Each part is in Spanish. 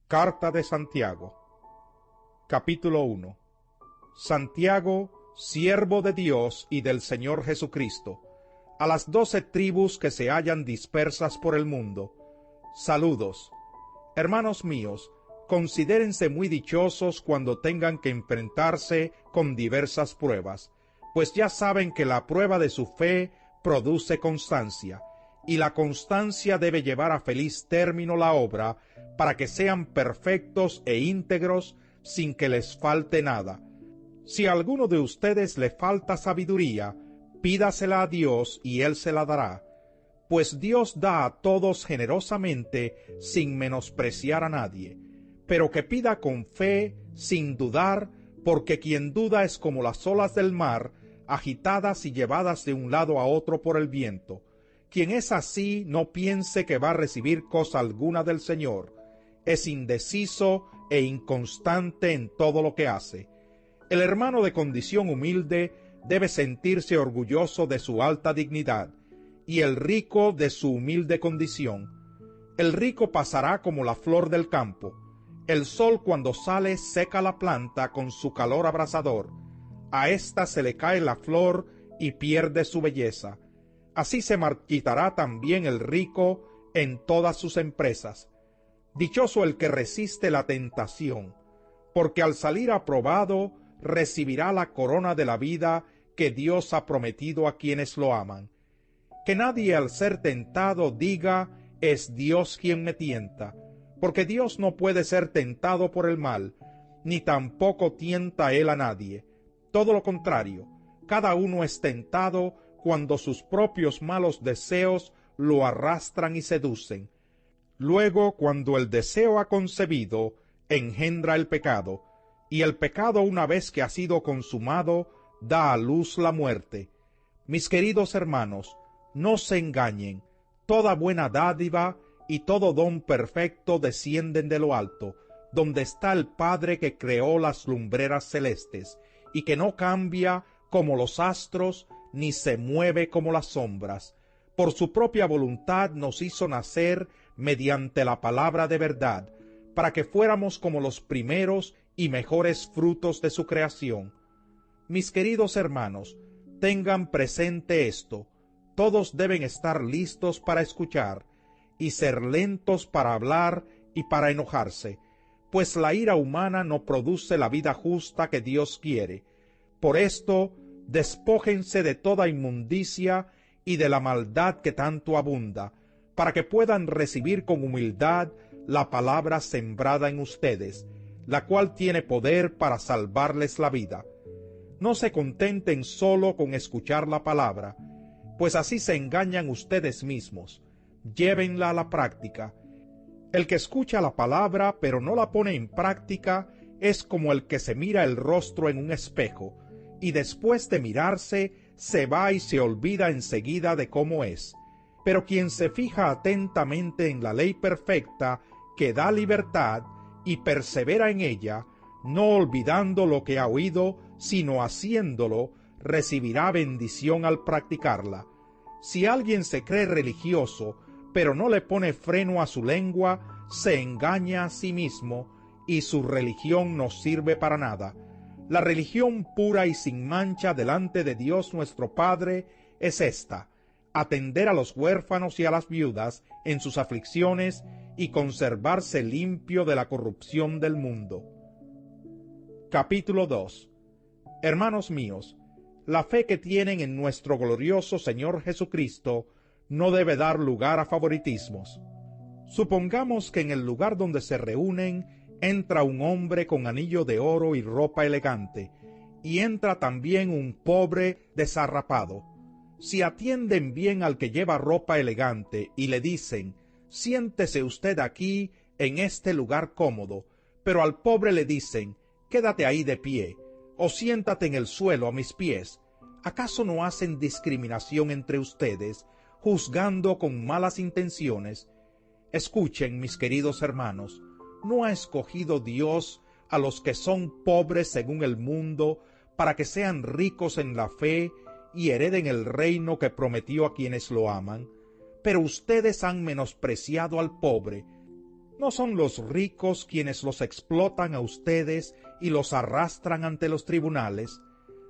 Carta de Santiago. Capítulo 1. Santiago, siervo de Dios y del Señor Jesucristo, a las 12 tribus que se hallan dispersas por el mundo. Saludos. Hermanos míos, considérense muy dichosos cuando tengan que enfrentarse con diversas pruebas, pues ya saben que la prueba de su fe produce constancia, y la constancia debe llevar a feliz término la obra, para que sean perfectos e íntegros sin que les falte nada. Si a alguno de ustedes le falta sabiduría, pídasela a Dios y Él se la dará, pues Dios da a todos generosamente sin menospreciar a nadie, pero que pida con fe, sin dudar, porque quien duda es como las olas del mar, agitadas y llevadas de un lado a otro por el viento. Quien es así no piense que va a recibir cosa alguna del Señor. Es indeciso e inconstante en todo lo que hace. El hermano de condición humilde debe sentirse orgulloso de su alta dignidad, y el rico de su humilde condición. El rico pasará como la flor del campo. El sol cuando sale seca la planta con su calor abrasador. A ésta se le cae la flor y pierde su belleza. Así se marchitará también el rico en todas sus empresas. Dichoso el que resiste la tentación, porque al salir aprobado recibirá la corona de la vida que Dios ha prometido a quienes lo aman. Que nadie al ser tentado diga, es Dios quien me tienta, porque Dios no puede ser tentado por el mal, ni tampoco tienta él a nadie. Todo lo contrario, cada uno es tentado cuando sus propios malos deseos lo arrastran y seducen. Luego, cuando el deseo ha concebido, engendra el pecado, y el pecado, una vez que ha sido consumado, da a luz la muerte. Mis queridos hermanos, no se engañen, toda buena dádiva y todo don perfecto descienden de lo alto, donde está el Padre que creó las lumbreras celestes, y que no cambia como los astros, ni se mueve como las sombras. Por su propia voluntad nos hizo nacer mediante la palabra de verdad, para que fuéramos como los primeros y mejores frutos de su creación. Mis queridos hermanos, tengan presente esto: todos deben estar listos para escuchar, y ser lentos para hablar y para enojarse, pues la ira humana no produce la vida justa que Dios quiere. Por esto, despójense de toda inmundicia y de la maldad que tanto abunda, para que puedan recibir con humildad la palabra sembrada en ustedes, la cual tiene poder para salvarles la vida. No se contenten solo con escuchar la palabra, pues así se engañan ustedes mismos. Llévenla a la práctica. El que escucha la palabra pero no la pone en práctica es como el que se mira el rostro en un espejo, y después de mirarse se va y se olvida enseguida de cómo es. Pero quien se fija atentamente en la ley perfecta que da libertad y persevera en ella, no olvidando lo que ha oído, sino haciéndolo, recibirá bendición al practicarla. Si alguien se cree religioso, pero no le pone freno a su lengua, se engaña a sí mismo, y su religión no sirve para nada. La religión pura y sin mancha delante de Dios nuestro Padre es esta: atender a los huérfanos y a las viudas en sus aflicciones y conservarse limpio de la corrupción del mundo. Capítulo 2. Hermanos míos, la fe que tienen en nuestro glorioso Señor Jesucristo no debe dar lugar a favoritismos. Supongamos que en el lugar donde se reúnen entra un hombre con anillo de oro y ropa elegante, y entra también un pobre desarrapado. Si atienden bien al que lleva ropa elegante y le dicen, siéntese usted aquí en este lugar cómodo, pero al pobre le dicen, quédate ahí de pie, o siéntate en el suelo a mis pies, ¿acaso no hacen discriminación entre ustedes, juzgando con malas intenciones? Escuchen, mis queridos hermanos, ¿no ha escogido Dios a los que son pobres según el mundo, para que sean ricos en la fe y hereden el reino que prometió a quienes lo aman? Pero ustedes han menospreciado al pobre. ¿No son los ricos quienes los explotan a ustedes y los arrastran ante los tribunales?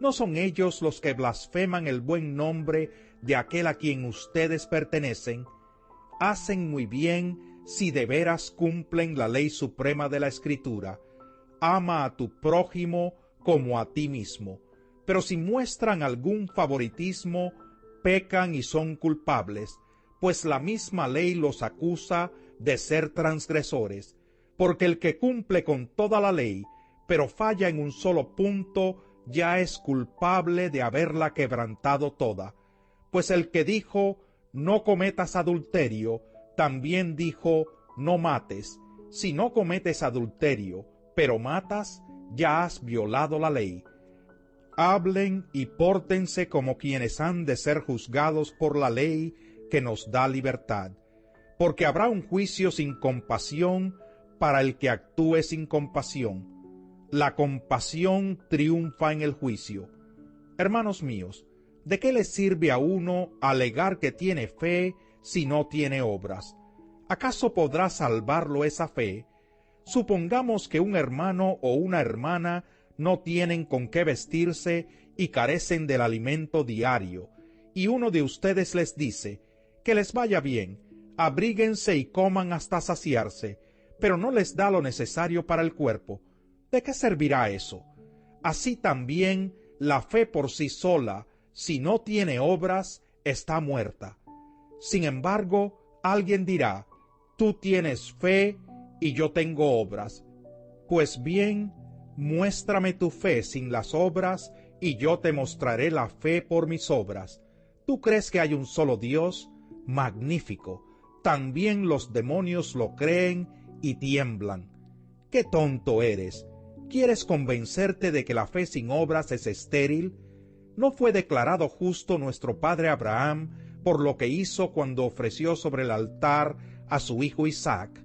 ¿No son ellos los que blasfeman el buen nombre de aquel a quien ustedes pertenecen? Hacen muy bien si de veras cumplen la ley suprema de la Escritura: ama a tu prójimo como a ti mismo. Pero si muestran algún favoritismo, pecan y son culpables, pues la misma ley los acusa de ser transgresores, porque el que cumple con toda la ley, pero falla en un solo punto, ya es culpable de haberla quebrantado toda. Pues el que dijo, no cometas adulterio, también dijo, no mates. Si no cometes adulterio, pero matas, ya has violado la ley. Hablen y pórtense como quienes han de ser juzgados por la ley que nos da libertad, porque habrá un juicio sin compasión para el que actúe sin compasión. La compasión triunfa en el juicio. Hermanos míos, ¿de qué le sirve a uno alegar que tiene fe si no tiene obras? ¿Acaso podrá salvarlo esa fe? Supongamos que un hermano o una hermana no tienen con qué vestirse y carecen del alimento diario, y uno de ustedes les dice, que les vaya bien, abríguense y coman hasta saciarse, pero no les da lo necesario para el cuerpo. ¿De qué servirá eso? Así también la fe por sí sola, si no tiene obras, está muerta. Sin embargo, alguien dirá, tú tienes fe y yo tengo obras. Pues bien, muéstrame tu fe sin las obras, y yo te mostraré la fe por mis obras. ¿Tú crees que hay un solo Dios? Magnífico. También los demonios lo creen y tiemblan. ¡Qué tonto eres! ¿Quieres convencerte de que la fe sin obras es estéril? ¿No fue declarado justo nuestro padre Abraham por lo que hizo cuando ofreció sobre el altar a su hijo Isaac?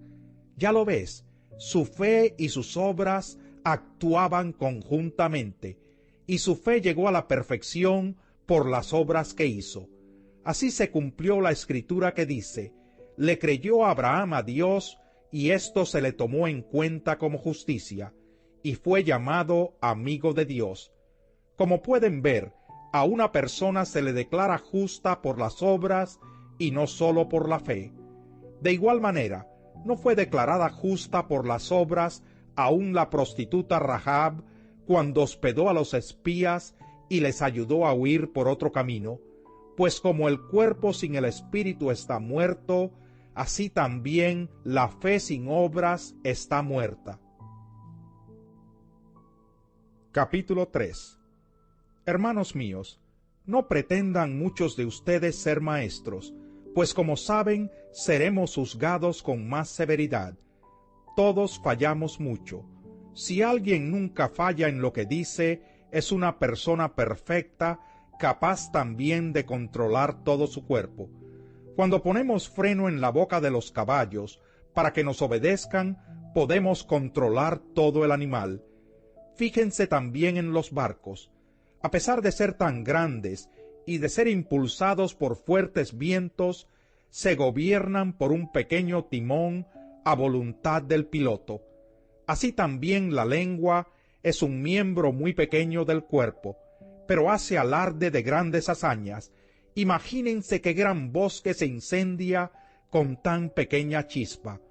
Ya lo ves, su fe y sus obras actuaban conjuntamente, y su fe llegó a la perfección por las obras que hizo. Así se cumplió la escritura que dice, le creyó Abraham a Dios, y esto se le tomó en cuenta como justicia, y fue llamado amigo de Dios. Como pueden ver, a una persona se le declara justa por las obras y no sólo por la fe. De igual manera, no fue declarada justa por las obras aún la prostituta Rahab cuando hospedó a los espías y les ayudó a huir por otro camino, pues como el cuerpo sin el espíritu está muerto, así también la fe sin obras está muerta. Capítulo 3. Hermanos míos, no pretendan muchos de ustedes ser maestros, pues como saben, seremos juzgados con más severidad. Todos fallamos mucho. Si alguien nunca falla en lo que dice, es una persona perfecta, capaz también de controlar todo su cuerpo. Cuando ponemos freno en la boca de los caballos para que nos obedezcan, podemos controlar todo el animal. Fíjense también en los barcos. A pesar de ser tan grandes y de ser impulsados por fuertes vientos, se gobiernan por un pequeño timón a voluntad del piloto. Así también la lengua es un miembro muy pequeño del cuerpo, pero hace alarde de grandes hazañas. Imagínense qué gran bosque se incendia con tan pequeña chispa.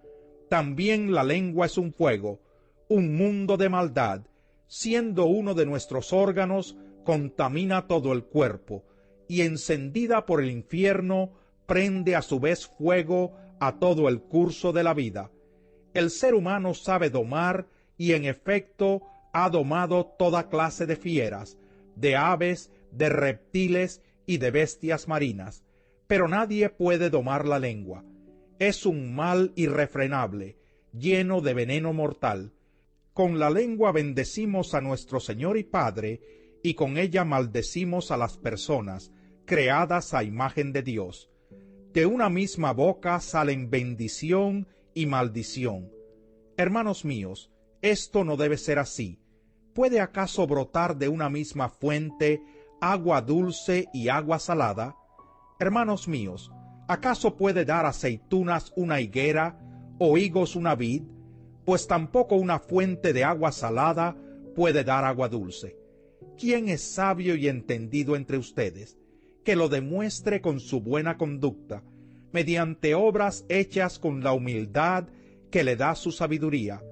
También la lengua es un fuego, un mundo de maldad. Siendo uno de nuestros órganos, contamina todo el cuerpo, y encendida por el infierno, prende a su vez fuego a todo el curso de la vida. El ser humano sabe domar, y en efecto ha domado toda clase de fieras, de aves, de reptiles y de bestias marinas, pero nadie puede domar la lengua. Es un mal irrefrenable, lleno de veneno mortal. Con la lengua bendecimos a nuestro Señor y Padre, y con ella maldecimos a las personas, creadas a imagen de Dios. De una misma boca salen bendición y maldición. Hermanos míos, esto no debe ser así. ¿Puede acaso brotar de una misma fuente agua dulce y agua salada? Hermanos míos, ¿acaso puede dar aceitunas una higuera, o higos una vid, pues tampoco una fuente de agua salada puede dar agua dulce. ¿Quién es sabio y entendido entre ustedes? Que lo demuestre con su buena conducta, mediante obras hechas con la humildad que le da su sabiduría.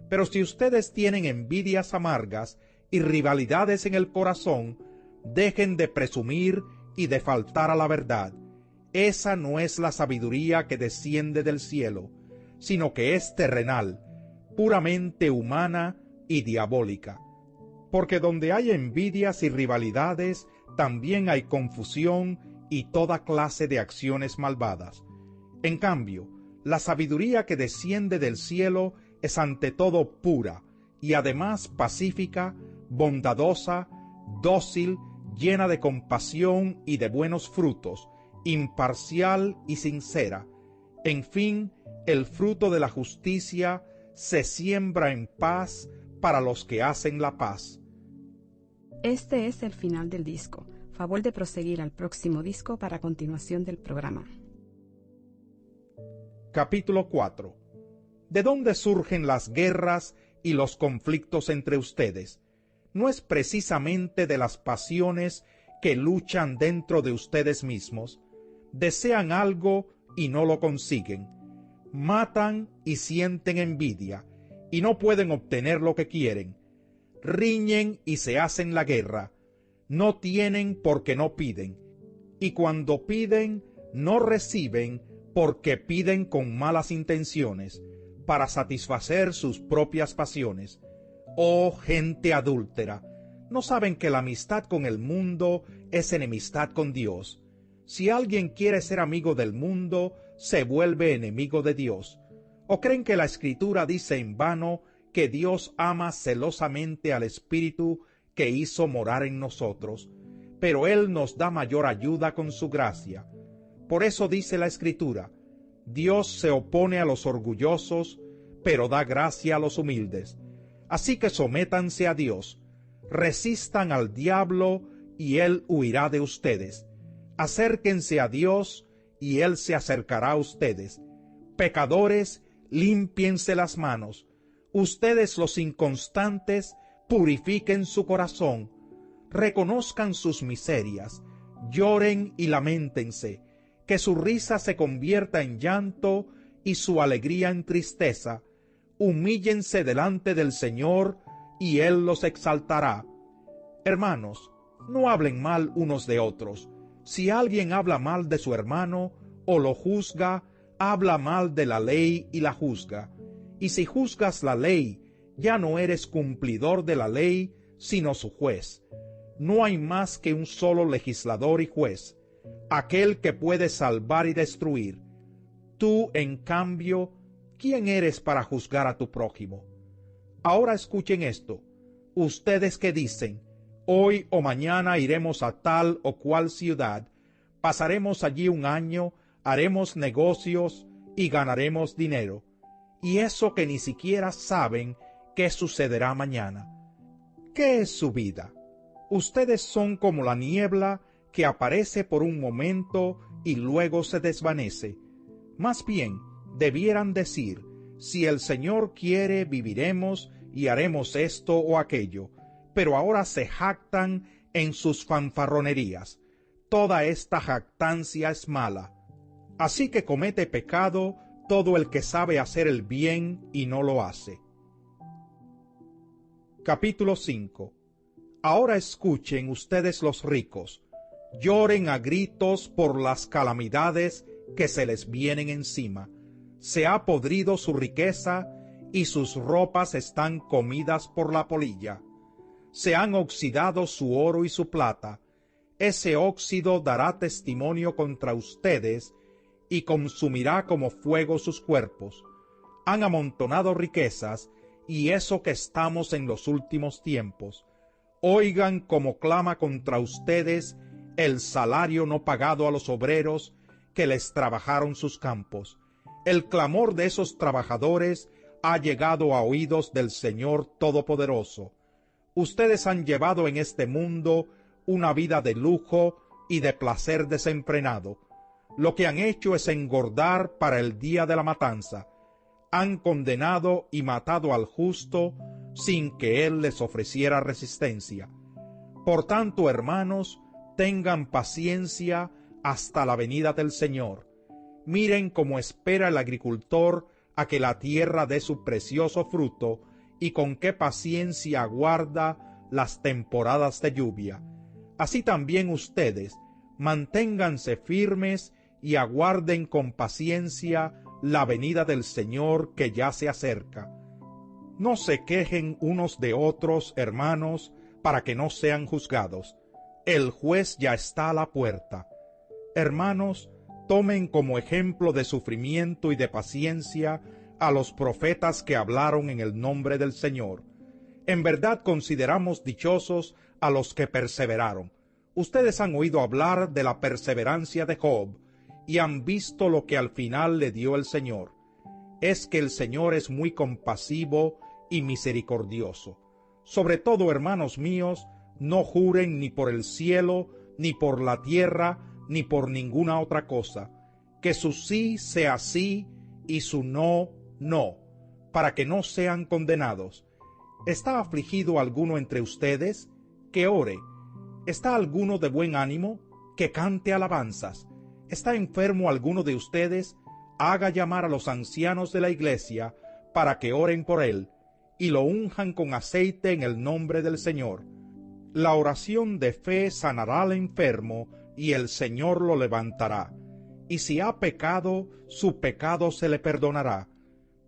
Pero si ustedes tienen envidias amargas y rivalidades en el corazón, dejen de presumir y de faltar a la verdad. Esa no es la sabiduría que desciende del cielo, sino que es terrenal, puramente humana y diabólica. Porque donde hay envidias y rivalidades, también hay confusión y toda clase de acciones malvadas. En cambio, la sabiduría que desciende del cielo es ante todo pura, y además pacífica, bondadosa, dócil, llena de compasión y de buenos frutos, imparcial y sincera. En fin, el fruto de la justicia se siembra en paz para los que hacen la paz. Este es el final del disco. Favor de proseguir al próximo disco para continuación del programa. Capítulo 4. ¿De dónde surgen las guerras y los conflictos entre ustedes? ¿No es precisamente de las pasiones que luchan dentro de ustedes mismos? Desean algo y no lo consiguen. Matan y sienten envidia, y no pueden obtener lo que quieren. Riñen y se hacen la guerra. No tienen porque no piden, y cuando piden, no reciben porque piden con malas intenciones, para satisfacer sus propias pasiones. Oh gente adúltera, ¿no saben que la amistad con el mundo es enemistad con Dios? Si alguien quiere ser amigo del mundo, se vuelve enemigo de Dios. ¿O creen que la Escritura dice en vano que Dios ama celosamente al Espíritu que hizo morar en nosotros? Pero Él nos da mayor ayuda con su gracia. Por eso dice la Escritura: Dios se opone a los orgullosos, pero da gracia a los humildes. Así que sométanse a Dios, resistan al diablo y él huirá de ustedes. Acérquense a Dios y él se acercará a ustedes. Pecadores, límpiense las manos. Ustedes los inconstantes, purifiquen su corazón. Reconozcan sus miserias, lloren y lamentense. Que su risa se convierta en llanto y su alegría en tristeza. Humíllense delante del Señor y Él los exaltará. Hermanos, no hablen mal unos de otros. Si alguien habla mal de su hermano o lo juzga, habla mal de la ley y la juzga. Y si juzgas la ley, ya no eres cumplidor de la ley, sino su juez. No hay más que un solo legislador y juez, aquel que puede salvar y destruir. Tú, en cambio, ¿quién eres para juzgar a tu prójimo? Ahora escuchen esto. Ustedes que dicen: hoy o mañana iremos a tal o cual ciudad, pasaremos allí un año, haremos negocios y ganaremos dinero. Y eso que ni siquiera saben qué sucederá mañana. ¿Qué es su vida? Ustedes son como la niebla que aparece por un momento y luego se desvanece. Más bien, debieran decir: si el Señor quiere, viviremos y haremos esto o aquello. Pero ahora se jactan en sus fanfarronerías. Toda esta jactancia es mala. Así que comete pecado todo el que sabe hacer el bien y no lo hace. Capítulo 5. Ahora escuchen ustedes los ricos. Lloren a gritos por las calamidades que se les vienen encima. Se ha podrido su riqueza y sus ropas están comidas por la polilla. Se han oxidado su oro y su plata. Ese óxido dará testimonio contra ustedes y consumirá como fuego sus cuerpos. Han amontonado riquezas, y eso que estamos en los últimos tiempos. Oigan cómo clama contra ustedes el salario no pagado a los obreros que les trabajaron sus campos. El clamor de esos trabajadores ha llegado a oídos del Señor Todopoderoso. Ustedes han llevado en este mundo una vida de lujo y de placer desenfrenado. Lo que han hecho es engordar para el día de la matanza. han condenado y matado al justo sin que él les ofreciera resistencia. Por tanto, hermanos, tengan paciencia hasta la venida del Señor. Miren cómo espera el agricultor a que la tierra dé su precioso fruto y con qué paciencia aguarda las temporadas de lluvia. Así también ustedes, manténganse firmes y aguarden con paciencia la venida del Señor que ya se acerca. No se quejen unos de otros, hermanos, para que no sean juzgados. El juez ya está a la puerta. Hermanos, tomen como ejemplo de sufrimiento y de paciencia a los profetas que hablaron en el nombre del Señor. En verdad consideramos dichosos a los que perseveraron. Ustedes han oído hablar de la perseverancia de Job y han visto lo que al final le dio el Señor. Es que el Señor es muy compasivo y misericordioso. Sobre todo, hermanos míos, no juren ni por el cielo, ni por la tierra, ni por ninguna otra cosa. Que su sí sea sí y su no, no, para que no sean condenados. ¿Está afligido alguno entre ustedes? Que ore. ¿Está alguno de buen ánimo? Que cante alabanzas. ¿Está enfermo alguno de ustedes? Haga llamar a los ancianos de la iglesia para que oren por él y lo unjan con aceite en el nombre del Señor. La oración de fe sanará al enfermo y el Señor lo levantará. Y si ha pecado, su pecado se le perdonará.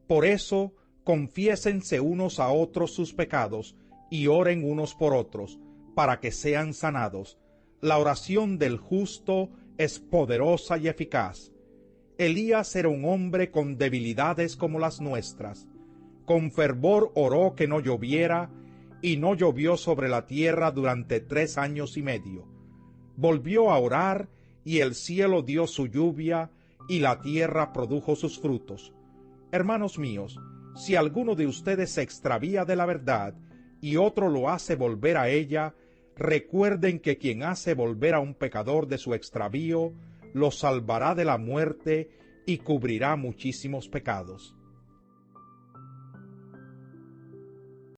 Por eso, confiésense unos a otros sus pecados y oren unos por otros, para que sean sanados. La oración del justo es poderosa y eficaz. Elías era un hombre con debilidades como las nuestras. Con fervor oró que no lloviera, y no llovió sobre la tierra durante 3 años y medio. Volvió a orar, y el cielo dio su lluvia, y la tierra produjo sus frutos. Hermanos míos, si alguno de ustedes se extravía de la verdad, y otro lo hace volver a ella, recuerden que quien hace volver a un pecador de su extravío, lo salvará de la muerte y cubrirá muchísimos pecados.